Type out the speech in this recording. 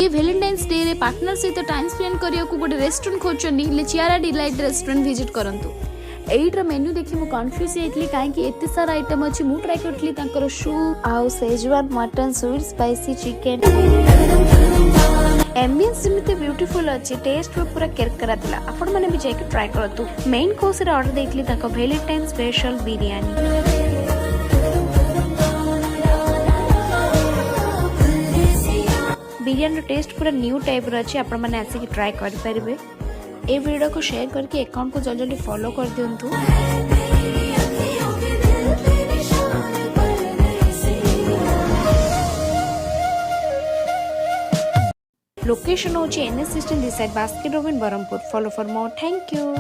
ये Valentine's day रे partner सहित टाइम स्पेंड करिया को गोटे रेस्टोरेंट खोजछनी ले चियारा डिलाइट रेस्टोरेंट विजिट करंतु। एइटर मेन्यू देखि मु कंफ्यूज हेतली काहे कि एते सारा आइटम अछि। मु ट्राई करथली तांकर सूप आउ schezwan mutton sweet spicy chicken. Ambience जेमिते ब्यूटीफुल अछि, टेस्ट भी पूरा केरकरा थिला। आपण माने भी जाय के ट्राई करतु। मेन कोर्स रे ऑर्डर देथली तांको Valentine special biryani. Biryani taste पूरा न्यू टाइप रो अछि। आपण माने आसी के ट्राई कर परिबे। ए वीडियो को शेयर करके अकाउंट को जल्दी जल्दी फॉलो कर दियंतु। लोकेशन होची NS16 this side basket Robin Berhampur. Follow for more. Thank you.